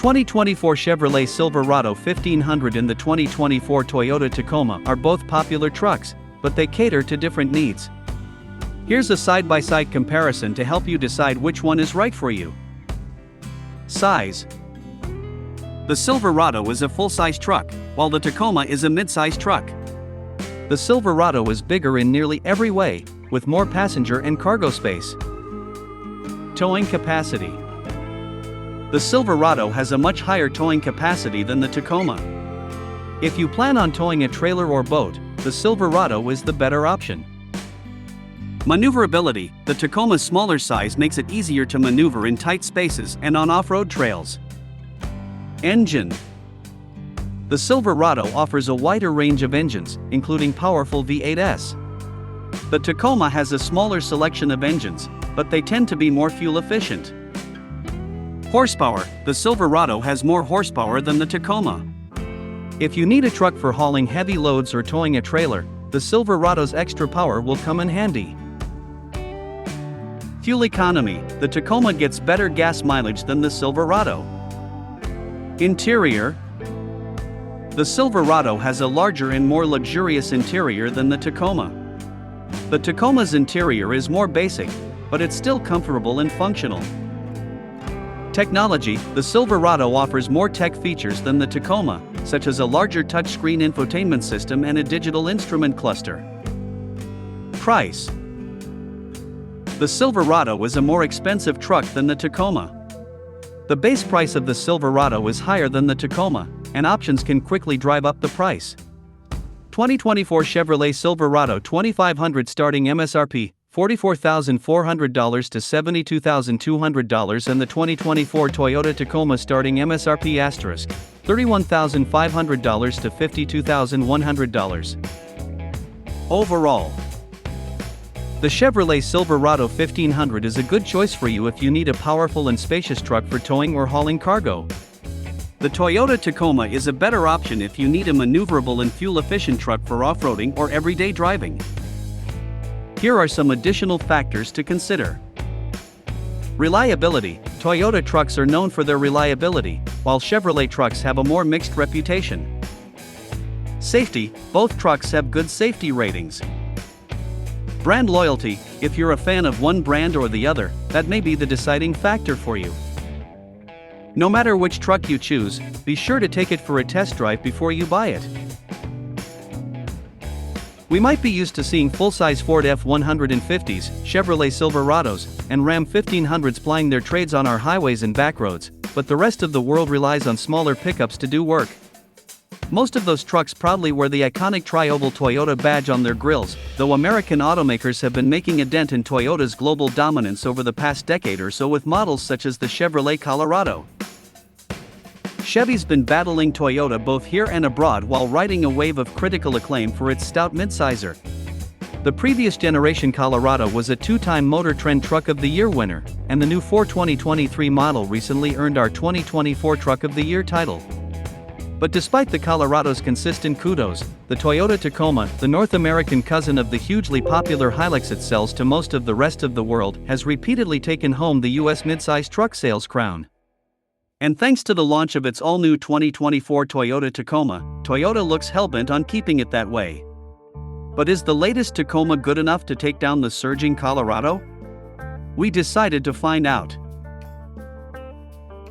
2024 Chevrolet Silverado 1500 and the 2024 Toyota Tacoma are both popular trucks, but they cater to different needs. Here's a side-by-side comparison to help you decide which one is right for you. Size. The Silverado is a full-size truck, while the Tacoma is a mid-size truck. The Silverado is bigger in nearly every way, with more passenger and cargo space. Towing capacity. The Silverado has a much higher towing capacity than the Tacoma. If you plan on towing a trailer or boat, the Silverado is the better option. Maneuverability. The Tacoma's smaller size makes it easier to maneuver in tight spaces and on off-road trails. Engine. The Silverado offers a wider range of engines, including powerful V8s. The Tacoma has a smaller selection of engines, but they tend to be more fuel efficient. Horsepower. The Silverado has more horsepower than the Tacoma. If you need a truck for hauling heavy loads or towing a trailer, the Silverado's extra power will come in handy. Fuel economy. The Tacoma gets better gas mileage than the Silverado. Interior. The Silverado has a larger and more luxurious interior than the Tacoma. The Tacoma's interior is more basic, but it's still comfortable and functional. Technology. The Silverado offers more tech features than the Tacoma, such as a larger touchscreen infotainment system and a digital instrument cluster. Price. The Silverado is a more expensive truck than the Tacoma. The base price of the Silverado is higher than the Tacoma, and options can quickly drive up the price. 2024 Chevrolet Silverado 2500 starting MSRP $44,400 to $72,200 and the 2024 Toyota Tacoma starting MSRP $31,500 to $52,100. Overall, the Chevrolet Silverado 1500 is a good choice for you if you need a powerful and spacious truck for towing or hauling cargo. The Toyota Tacoma is a better option if you need a maneuverable and fuel-efficient truck for off-roading or everyday driving. Here are some additional factors to consider. Reliability. Toyota trucks are known for their reliability, while Chevrolet trucks have a more mixed reputation. Safety. Both trucks have good safety ratings. Brand loyalty. If you're a fan of one brand or the other, that may be the deciding factor for you. No matter which truck you choose, be sure to take it for a test drive before you buy it. We might be used to seeing full-size Ford F-150s, Chevrolet Silverados, and Ram 1500s plying their trades on our highways and backroads, but the rest of the world relies on smaller pickups to do work. Most of those trucks proudly wear the iconic tri-oval Toyota badge on their grills, though American automakers have been making a dent in Toyota's global dominance over the past decade or so with models such as the Chevrolet Colorado. Chevy's been battling Toyota both here and abroad while riding a wave of critical acclaim for its stout midsizer. The previous generation Colorado was a two-time Motor Trend Truck of the Year winner, and the new 2023 model recently earned our 2024 Truck of the Year title. But despite the Colorado's consistent kudos, the Toyota Tacoma, the North American cousin of the hugely popular Hilux it sells to most of the rest of the world, has repeatedly taken home the US midsize truck sales crown. And thanks to the launch of its all-new 2024 Toyota Tacoma, Toyota looks hellbent on keeping it that way. But is the latest Tacoma good enough to take down the surging Colorado? We decided to find out.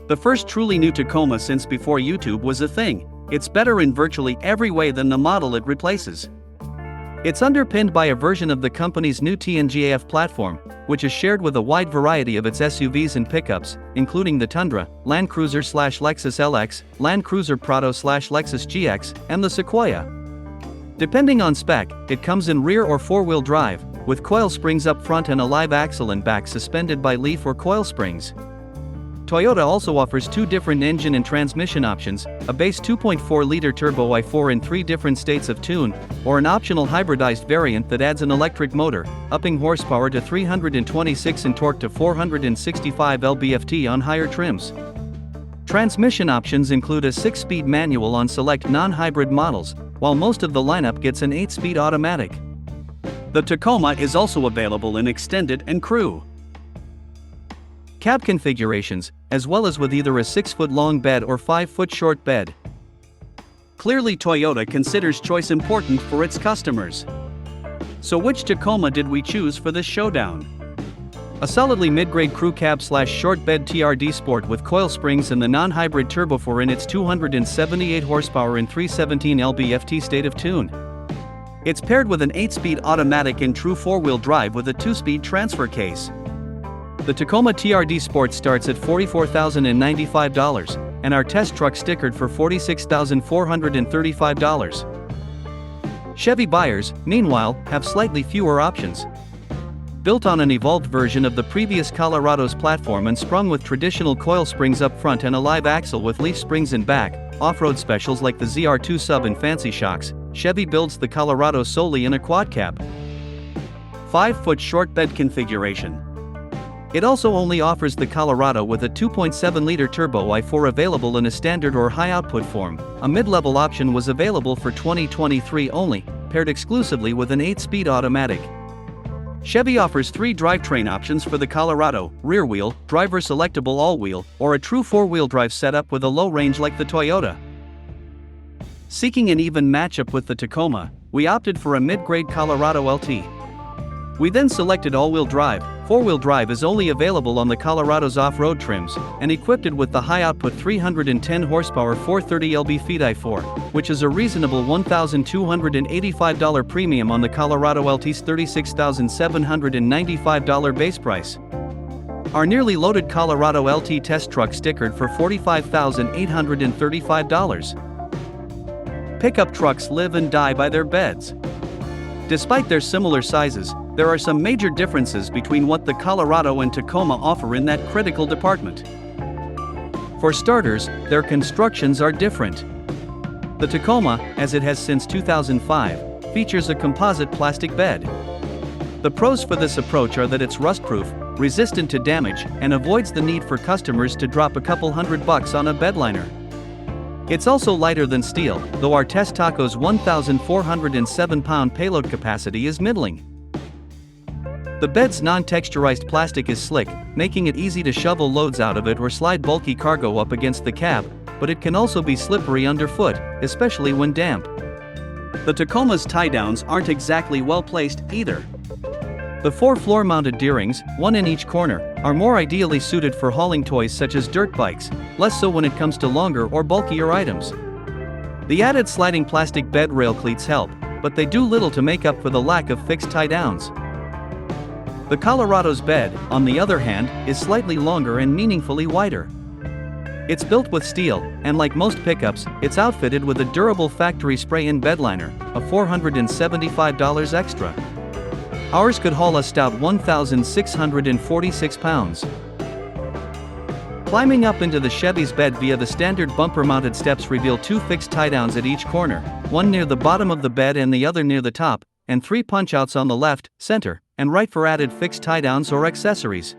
The first truly new Tacoma since before YouTube was a thing. It's better in virtually every way than the model it replaces. It's underpinned by a version of the company's new TNGA-F platform, which is shared with a wide variety of its SUVs and pickups, including the Tundra, Land Cruiser/Lexus LX, Land Cruiser Prado/Lexus GX, and the Sequoia. Depending on spec, it comes in rear or four-wheel drive, with coil springs up front and a live axle and back suspended by leaf or coil springs. Toyota also offers two different engine and transmission options, a base 2.4-liter turbo i4 in 3 different states of tune, or an optional hybridized variant that adds an electric motor, upping horsepower to 326 and torque to 465 lb-ft on higher trims. Transmission options include a 6-speed manual on select non-hybrid models, while most of the lineup gets an 8-speed automatic. The Tacoma is also available in Extended and Crew. cab configurations, as well as with either a 6-foot long bed or 5-foot short bed. Clearly, Toyota considers choice important for its customers. So which Tacoma did we choose for this showdown? A solidly mid-grade crew cab/short bed TRD Sport with coil springs and the non-hybrid turbo4 in its 278 horsepower and 317 lb-ft state of tune. It's paired with an 8-speed automatic and true 4-wheel drive with a 2-speed transfer case. The Tacoma TRD Sport starts at $44,095, and our test truck stickered for $46,435. Chevy buyers, meanwhile, have slightly fewer options. Built on an evolved version of the previous Colorado's platform and sprung with traditional coil springs up front and a live axle with leaf springs in back, off-road specials like the ZR2 Sub and fancy shocks, Chevy builds the Colorado solely in a quad cab. 5-foot short bed configuration. It also only offers the Colorado with a 2.7-liter turbo i4 available in a standard or high-output form. A mid-level option was available for 2023 only, paired exclusively with an 8-speed automatic. Chevy offers 3 drivetrain options for the Colorado: rear-wheel, driver selectable all-wheel, or a true 4-wheel drive setup with a low range like the Toyota. Seeking an even matchup with the Tacoma, we opted for a mid-grade Colorado LT. We then selected all-wheel drive. 4-wheel drive is only available on the Colorado's off-road trims, and equipped it with the high-output 310 horsepower 430 lb-ft i4, which is a reasonable $1,285 premium on the Colorado LT's $36,795 base price. Our nearly loaded Colorado LT test truck stickered for $45,835. Pickup trucks live and die by their beds. Despite their similar sizes, there are some major differences between what the Colorado and Tacoma offer in that critical department. For starters, their constructions are different. The Tacoma, as it has since 2005, features a composite plastic bed. The pros for this approach are that it's rust-proof, resistant to damage, and avoids the need for customers to drop a couple $100 on a bedliner. It's also lighter than steel, though our test taco's 1,407-pound payload capacity is middling. The bed's non-texturized plastic is slick, making it easy to shovel loads out of it or slide bulky cargo up against the cab, but it can also be slippery underfoot, especially when damp. The Tacoma's tie-downs aren't exactly well-placed, either. The 4 floor-mounted D-rings, 1 in each corner, are more ideally suited for hauling toys such as dirt bikes, less so when it comes to longer or bulkier items. The added sliding plastic bed rail cleats help, but they do little to make up for the lack of fixed tie-downs. The Colorado's bed, on the other hand, is slightly longer and meaningfully wider. It's built with steel, and like most pickups, it's outfitted with a durable factory spray-in bedliner, a $475 extra. Ours could haul a stout 1,646 pounds. Climbing up into the Chevy's bed via the standard bumper-mounted steps reveal 2 fixed tie-downs at each corner, one near the bottom of the bed and the other near the top, and 3 punch-outs on the left, center, and right for added fixed tie-downs or accessories.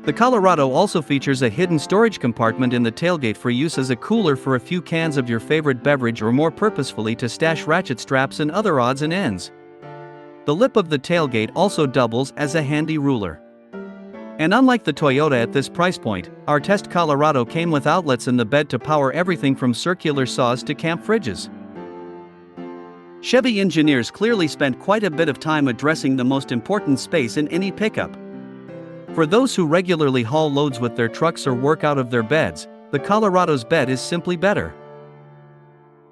The Colorado also features a hidden storage compartment in the tailgate for use as a cooler for a few cans of your favorite beverage, or more purposefully to stash ratchet straps and other odds and ends. The lip of the tailgate also doubles as a handy ruler. And unlike the Toyota at this price point, our test Colorado came with outlets in the bed to power everything from circular saws to camp fridges. Chevy engineers clearly spent quite a bit of time addressing the most important space in any pickup. For those who regularly haul loads with their trucks or work out of their beds, the Colorado's bed is simply better.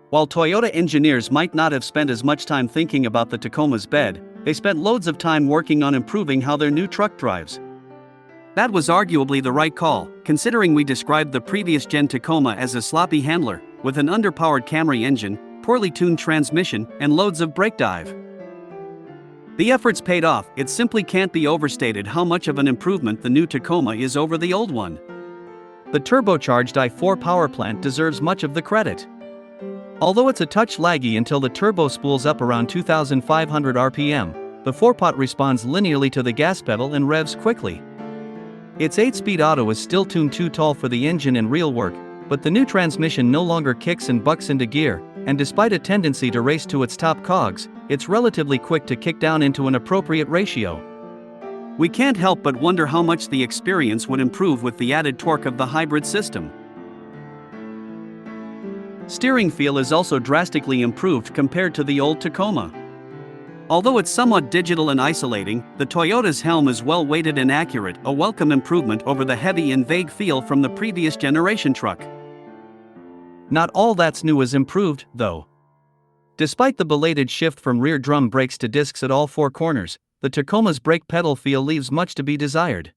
While Toyota engineers might not have spent as much time thinking about the Tacoma's bed, they spent loads of time working on improving how their new truck drives. That was arguably the right call, considering we described the previous gen Tacoma as a sloppy handler, with an underpowered Camry engine, poorly tuned transmission, and loads of brake dive. The efforts paid off. It simply can't be overstated how much of an improvement the new Tacoma is over the old one. The turbocharged i4 power plant deserves much of the credit. Although it's a touch laggy until the turbo spools up around 2,500 RPM, the 4-pot responds linearly to the gas pedal and revs quickly. Its 8-speed auto is still tuned too tall for the engine and real work, but the new transmission no longer kicks and bucks into gear, and despite a tendency to race to its top cogs, it's relatively quick to kick down into an appropriate ratio. We can't help but wonder how much the experience would improve with the added torque of the hybrid system. Steering feel is also drastically improved compared to the old Tacoma. Although it's somewhat digital and isolating, the Toyota's helm is well weighted and accurate, a welcome improvement over the heavy and vague feel from the previous generation truck. Not all that's new is improved, though. Despite the belated shift from rear drum brakes to discs at all four corners, the Tacoma's brake pedal feel leaves much to be desired.